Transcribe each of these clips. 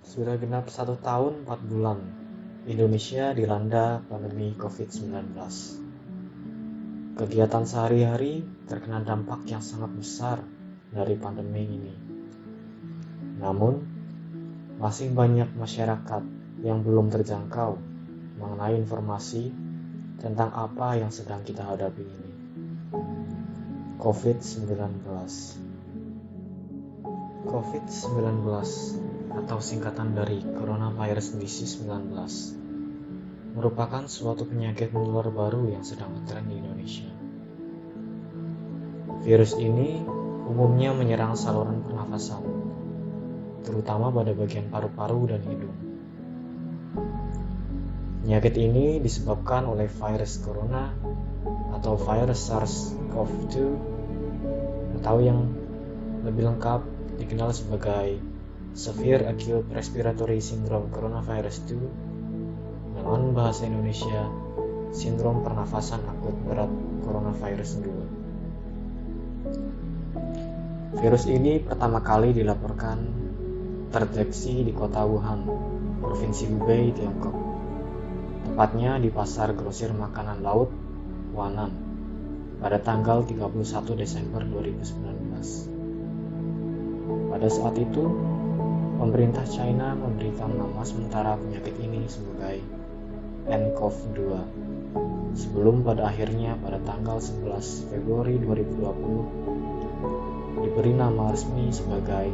Sudah genap 1 tahun 4 bulan, Indonesia dilanda pandemi COVID-19. Kegiatan sehari-hari terkena dampak yang sangat besar dari pandemi ini. Namun, masih banyak masyarakat yang belum terjangkau mengenai informasi tentang apa yang sedang kita hadapi ini. COVID-19 COVID-19 atau singkatan dari Coronavirus Disease 19 merupakan suatu penyakit menular baru yang sedang ngetren di Indonesia. Virus ini umumnya menyerang saluran pernafasan, terutama pada bagian paru-paru dan hidung. Penyakit ini disebabkan oleh virus corona atau virus SARS-CoV-2 atau yang lebih lengkap dikenal sebagai Severe Acute Respiratory Syndrome Coronavirus 2 dengan bahasa Indonesia Sindrom Pernafasan Akut Berat Coronavirus 2. Virus ini pertama kali dilaporkan terdeteksi di kota Wuhan, Provinsi Hubei, Tiongkok. Tepatnya di pasar grosir makanan laut Wanan pada tanggal 31 Desember 2019. Pada saat itu, pemerintah China memberikan nama sementara penyakit ini sebagai nCoV-2 sebelum pada akhirnya pada tanggal 11 Februari 2020 diberi nama resmi sebagai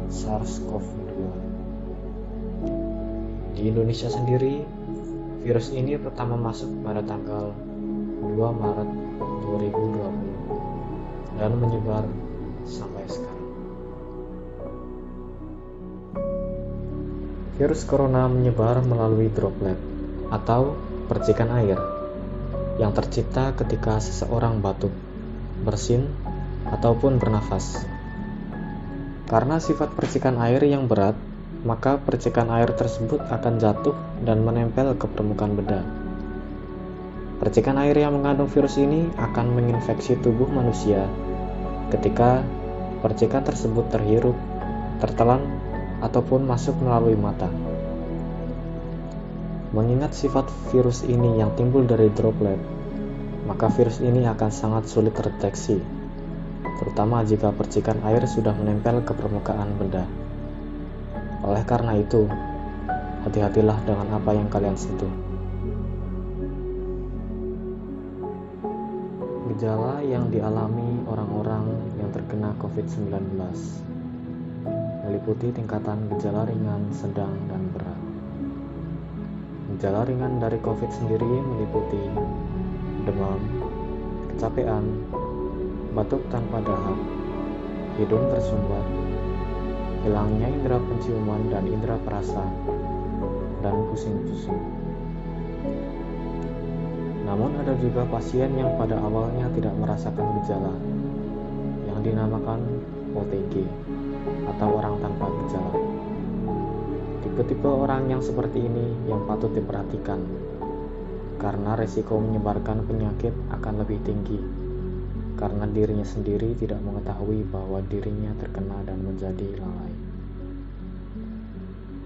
SARS-CoV-2. Di Indonesia sendiri, virus ini pertama masuk pada tanggal 2 Maret 2020 dan menyebar sampai sekarang. Virus corona menyebar melalui droplet atau percikan air yang tercipta ketika seseorang batuk, bersin, ataupun bernafas. Karena sifat percikan air yang berat, maka percikan air tersebut akan jatuh dan menempel ke permukaan bedah. Percikan air yang mengandung virus ini akan menginfeksi tubuh manusia ketika percikan tersebut terhirup, tertelan, ataupun masuk melalui mata. Mengingat sifat virus ini yang timbul dari droplet, maka virus ini akan sangat sulit terdeteksi, terutama jika percikan air sudah menempel ke permukaan benda. Oleh karena itu, hati-hatilah dengan apa yang kalian sentuh. Gejala yang dialami orang-orang yang terkena COVID-19 meliputi tingkatan gejala ringan, sedang, dan berat. Gejala ringan dari COVID sendiri meliputi demam, kecapean, batuk tanpa dahak, hidung tersumbat, hilangnya indera penciuman dan indera perasa, dan pusing-pusing. Namun ada juga pasien yang pada awalnya tidak merasakan gejala, yang dinamakan OTG atau orang tanpa gejala. Tipe-tipe orang yang seperti ini yang patut diperhatikan, karena resiko menyebarkan penyakit akan lebih tinggi, karena dirinya sendiri tidak mengetahui bahwa dirinya terkena dan menjadi lalai.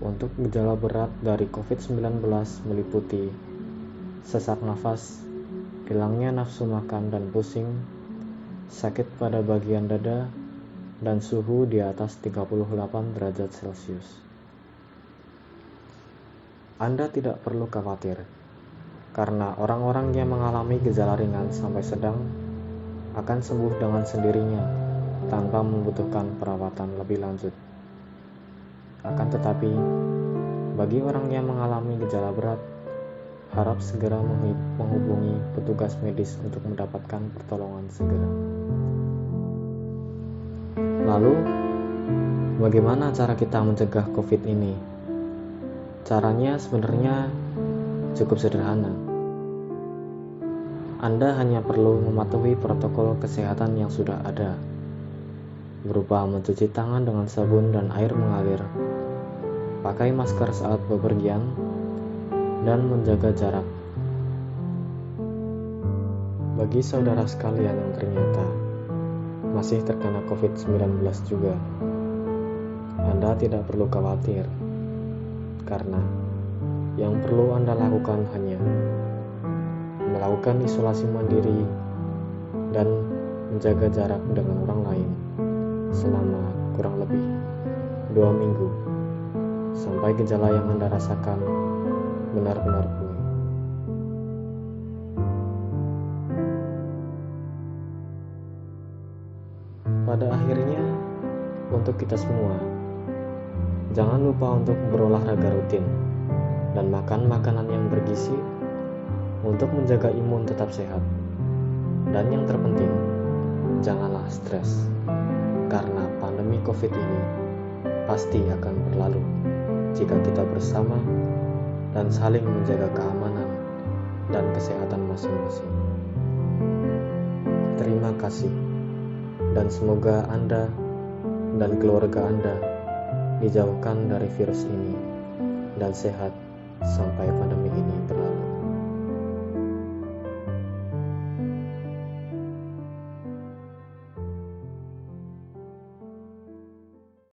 Untuk gejala berat dari COVID-19 meliputi sesak nafas, hilangnya nafsu makan dan pusing, sakit pada bagian dada, dan suhu di atas 38 derajat Celcius. Anda tidak perlu khawatir, karena orang-orang yang mengalami gejala ringan sampai sedang akan sembuh dengan sendirinya tanpa membutuhkan perawatan lebih lanjut. Akan tetapi, bagi orang yang mengalami gejala berat, harap segera menghubungi petugas medis untuk mendapatkan pertolongan segera. Lalu, bagaimana cara kita mencegah COVID ini? Caranya sebenarnya cukup sederhana. Anda hanya perlu mematuhi protokol kesehatan yang sudah ada, berupa mencuci tangan dengan sabun dan air mengalir, pakai masker saat bepergian, dan menjaga jarak. Bagi saudara sekalian yang ternyata masih terkena COVID-19 juga, Anda tidak perlu khawatir, karena yang perlu Anda lakukan hanya melakukan isolasi mandiri dan menjaga jarak dengan orang lain selama kurang lebih 2 minggu sampai gejala yang Anda rasakan benar-benar pulih. Pada akhirnya, untuk kita semua, jangan lupa untuk berolahraga rutin dan makan makanan yang bergizi untuk menjaga imun tetap sehat. Dan yang terpenting, janganlah stres, karena pandemi COVID ini pasti akan berlalu jika kita bersama dan saling menjaga keamanan dan kesehatan masing-masing. Terima kasih, dan semoga Anda dan keluarga Anda dijauhkan dari virus ini dan sehat sampai pandemi